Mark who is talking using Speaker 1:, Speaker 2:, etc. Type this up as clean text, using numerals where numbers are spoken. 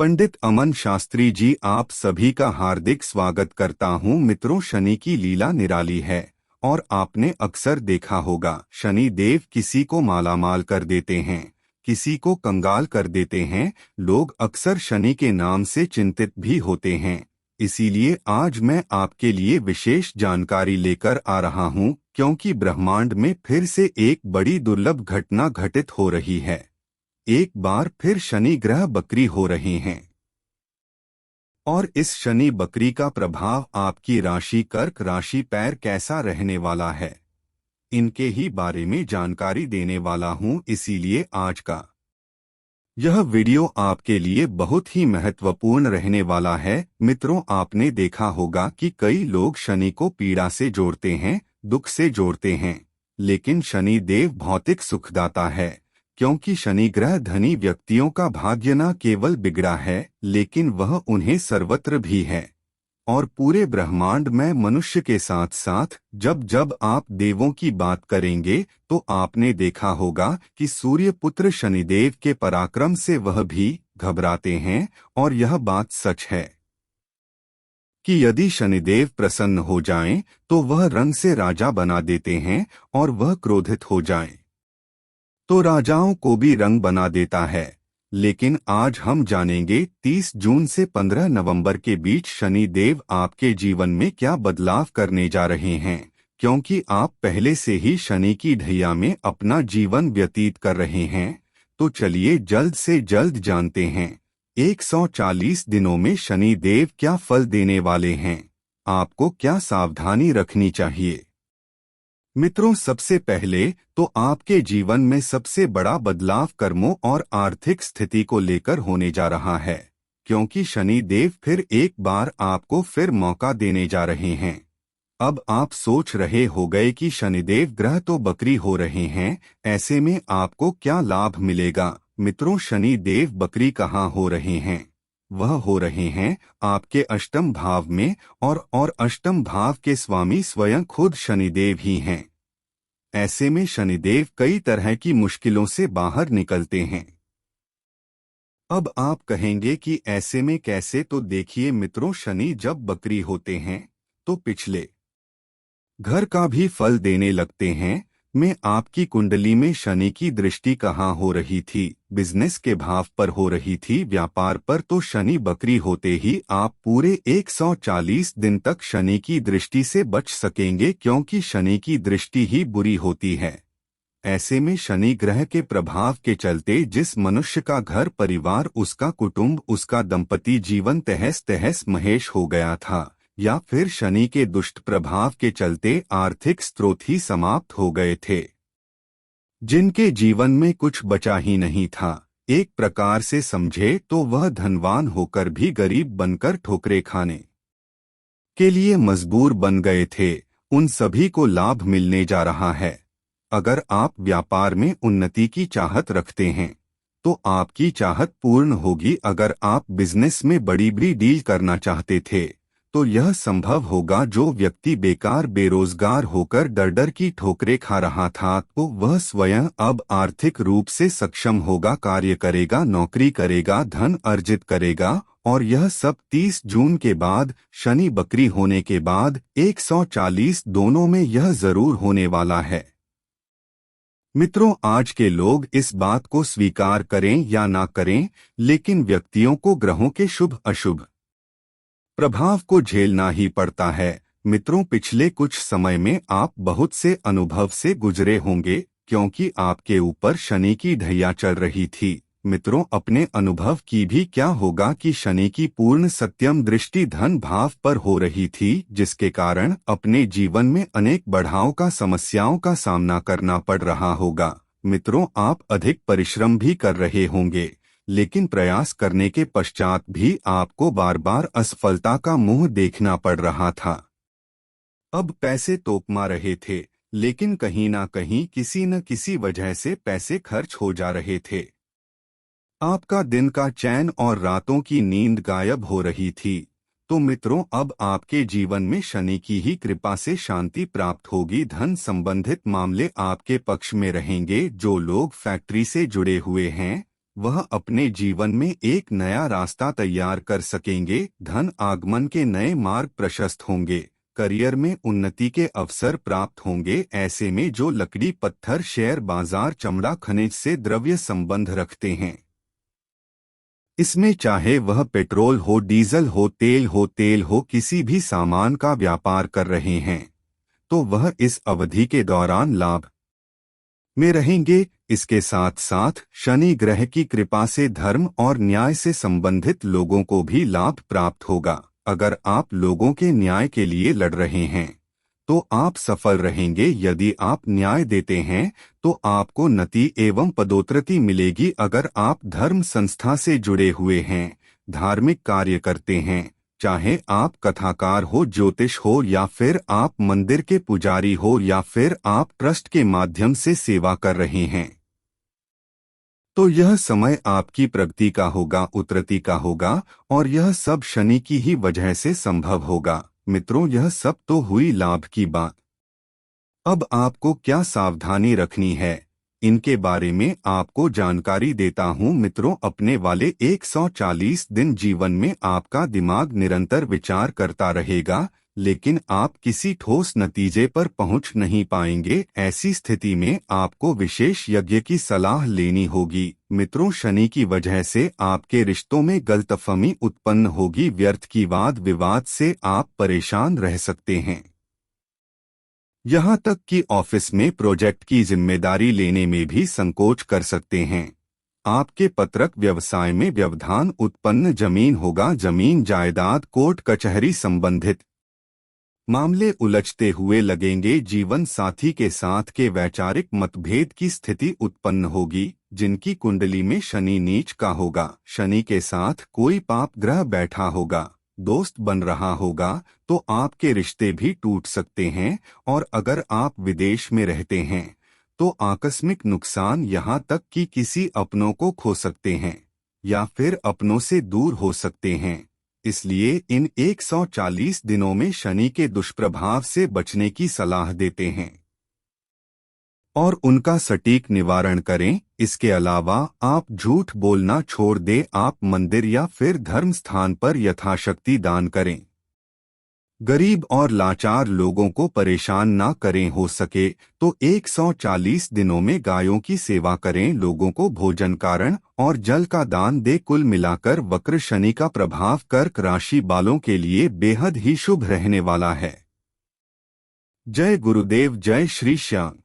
Speaker 1: पंडित अमन शास्त्री जी आप सभी का हार्दिक स्वागत करता हूं। मित्रों, शनि की लीला निराली है और आपने अक्सर देखा होगा शनि देव किसी को मालामाल कर देते हैं, किसी को कंगाल कर देते हैं। लोग अक्सर शनि के नाम से चिंतित भी होते हैं। इसीलिए आज मैं आपके लिए विशेष जानकारी लेकर आ रहा हूं, क्योंकि ब्रह्मांड में फिर से एक बड़ी दुर्लभ घटना घटित हो रही है। एक बार फिर शनि ग्रह बकरी हो रहे हैं और इस शनि बकरी का प्रभाव आपकी राशि कर्क राशि पर कैसा रहने वाला है, इनके ही बारे में जानकारी देने वाला हूं। इसीलिए आज का यह वीडियो आपके लिए बहुत ही महत्वपूर्ण रहने वाला है। मित्रों, आपने देखा होगा कि कई लोग शनि को पीड़ा से जोड़ते हैं, दुख से जोड़ते हैं, लेकिन शनि देव भौतिक सुखदाता है, क्योंकि शनि ग्रह धनी व्यक्तियों का भाग्य न केवल बिगड़ा है, लेकिन वह उन्हें सर्वत्र भी है। और पूरे ब्रह्मांड में मनुष्य के साथ साथ जब जब आप देवों की बात करेंगे तो आपने देखा होगा कि सूर्य पुत्र शनिदेव के पराक्रम से वह भी घबराते हैं। और यह बात सच है कि यदि शनिदेव प्रसन्न हो जाएं तो वह रंग से राजा बना देते हैं, और वह क्रोधित हो जाएं तो राजाओं को भी रंग बना देता है। लेकिन आज हम जानेंगे 30 जून से 15 नवंबर के बीच शनि देव आपके जीवन में क्या बदलाव करने जा रहे हैं, क्योंकि आप पहले से ही शनि की ढैया में अपना जीवन व्यतीत कर रहे हैं। तो चलिए जल्द से जल्द जानते हैं 140 दिनों में शनि देव क्या फल देने वाले हैं, आपको क्या सावधानी रखनी चाहिए। मित्रों, सबसे पहले तो आपके जीवन में सबसे बड़ा बदलाव कर्मों और आर्थिक स्थिति को लेकर होने जा रहा है, क्योंकि शनि देव फिर एक बार आपको फिर मौका देने जा रहे हैं। अब आप सोच रहे हो गए कि शनिदेव ग्रह तो बकरी हो रहे हैं, ऐसे में आपको क्या लाभ मिलेगा। मित्रों, शनि देव बकरी कहाँ हो रहे हैं? वह हो रहे हैं आपके अष्टम भाव में, और अष्टम भाव के स्वामी स्वयं खुद शनिदेव ही हैं। ऐसे में शनिदेव कई तरह की मुश्किलों से बाहर निकलते हैं। अब आप कहेंगे कि ऐसे में कैसे? तो देखिए मित्रों, शनि जब बकरी होते हैं तो पिछले घर का भी फल देने लगते हैं। में आपकी कुंडली में शनि की दृष्टि कहाँ हो रही थी? बिजनेस के भाव पर हो रही थी, व्यापार पर। तो शनि बकरी होते ही आप पूरे 140 दिन तक शनि की दृष्टि से बच सकेंगे, क्योंकि शनि की दृष्टि ही बुरी होती है। ऐसे में शनि ग्रह के प्रभाव के चलते जिस मनुष्य का घर परिवार, उसका कुटुंब, उसका दंपति जीवन तहस तहस महेश हो गया था, या फिर शनि के दुष्ट प्रभाव के चलते आर्थिक स्रोत ही समाप्त हो गए थे, जिनके जीवन में कुछ बचा ही नहीं था, एक प्रकार से समझे तो वह धनवान होकर भी गरीब बनकर ठोकरे खाने के लिए मजबूर बन गए थे, उन सभी को लाभ मिलने जा रहा है। अगर आप व्यापार में उन्नति की चाहत रखते हैं तो आपकी चाहत पूर्ण होगी। अगर आप बिजनेस में बड़ी बड़ी डील करना चाहते थे तो यह संभव होगा। जो व्यक्ति बेकार बेरोजगार होकर डर डर की ठोकरें खा रहा था, तो वह स्वयं अब आर्थिक रूप से सक्षम होगा, कार्य करेगा, नौकरी करेगा, धन अर्जित करेगा। और यह सब 30 जून के बाद, शनि बकरी होने के बाद 140 दोनों में यह जरूर होने वाला है। मित्रों, आज के लोग इस बात को स्वीकार करें या ना करें, लेकिन व्यक्तियों को ग्रहों के शुभ अशुभ प्रभाव को झेलना ही पड़ता है। मित्रों, पिछले कुछ समय में आप बहुत से अनुभव से गुजरे होंगे, क्योंकि आपके ऊपर शनि की ढैया चल रही थी। मित्रों, अपने अनुभव की भी क्या होगा कि शनि की पूर्ण सत्यम दृष्टि धन भाव पर हो रही थी, जिसके कारण अपने जीवन में अनेक बढ़ाव का समस्याओं का सामना करना पड़ रहा होगा। मित्रों, आप अधिक परिश्रम भी कर रहे होंगे, लेकिन प्रयास करने के पश्चात भी आपको बार बार असफलता का मुंह देखना पड़ रहा था। अब पैसे तो कमा रहे थे, लेकिन कहीं ना कहीं किसी न किसी वजह से पैसे खर्च हो जा रहे थे। आपका दिन का चैन और रातों की नींद गायब हो रही थी। तो मित्रों, अब आपके जीवन में शनि की ही कृपा से शांति प्राप्त होगी। धन संबंधित मामले आपके पक्ष में रहेंगे। जो लोग फैक्ट्री से जुड़े हुए हैं, वह अपने जीवन में एक नया रास्ता तैयार कर सकेंगे। धन आगमन के नए मार्ग प्रशस्त होंगे। करियर में उन्नति के अवसर प्राप्त होंगे। ऐसे में जो लकड़ी, पत्थर, शेयर बाजार, चमड़ा, खनिज से द्रव्य संबंध रखते हैं, इसमें चाहे वह पेट्रोल हो, डीजल हो, तेल हो, किसी भी सामान का व्यापार कर रहे हैं, तो वह इस अवधि के दौरान लाभ में रहेंगे। इसके साथ साथ शनि ग्रह की कृपा से धर्म और न्याय से संबंधित लोगों को भी लाभ प्राप्त होगा। अगर आप लोगों के न्याय के लिए लड़ रहे हैं तो आप सफल रहेंगे। यदि आप न्याय देते हैं तो आपको नति एवं पदोन्नति मिलेगी। अगर आप धर्म संस्था से जुड़े हुए हैं, धार्मिक कार्य करते हैं, चाहे आप कथाकार हो, ज्योतिष हो, या फिर आप मंदिर के पुजारी हो, या फिर आप ट्रस्ट के माध्यम से सेवा कर रहे हैं, तो यह समय आपकी प्रगति का होगा, उन्नति का होगा, और यह सब शनि की ही वजह से संभव होगा। मित्रों, यह सब तो हुई लाभ की बात। अब आपको क्या सावधानी रखनी है, इनके बारे में आपको जानकारी देता हूं। मित्रों, अपने वाले 140 दिन जीवन में आपका दिमाग निरंतर विचार करता रहेगा, लेकिन आप किसी ठोस नतीजे पर पहुंच नहीं पाएंगे। ऐसी स्थिति में आपको विशेष यज्ञ की सलाह लेनी होगी। मित्रों, शनि की वजह से आपके रिश्तों में गलतफहमी उत्पन्न होगी। व्यर्थ की वाद विवाद से आप परेशान रह सकते हैं। यहाँ तक कि ऑफिस में प्रोजेक्ट की जिम्मेदारी लेने में भी संकोच कर सकते हैं। आपके पत्रक व्यवसाय में व्यवधान उत्पन्न जमीन होगा। जमीन जायदाद, कोर्ट कचहरी संबंधित मामले उलझते हुए लगेंगे। जीवन साथी के साथ के वैचारिक मतभेद की स्थिति उत्पन्न होगी। जिनकी कुंडली में शनि नीच का होगा, शनि के साथ कोई पाप ग्रह बैठा होगा, दोस्त बन रहा होगा, तो आपके रिश्ते भी टूट सकते हैं। और अगर आप विदेश में रहते हैं तो आकस्मिक नुकसान, यहाँ तक कि किसी अपनों को खो सकते हैं या फिर अपनों से दूर हो सकते हैं। इसलिए इन 140 दिनों में शनि के दुष्प्रभाव से बचने की सलाह देते हैं और उनका सटीक निवारण करें। इसके अलावा आप झूठ बोलना छोड़ दें। आप मंदिर या फिर धर्म स्थान पर यथाशक्ति दान करें। गरीब और लाचार लोगों को परेशान ना करें। हो सके तो 140 दिनों में गायों की सेवा करें। लोगों को भोजन, कारण और जल का दान दे। कुल मिलाकर वक्र शनि का प्रभाव कर्क राशि वालों के लिए बेहद ही शुभ रहने वाला है। जय गुरुदेव, जय श्री श्याम।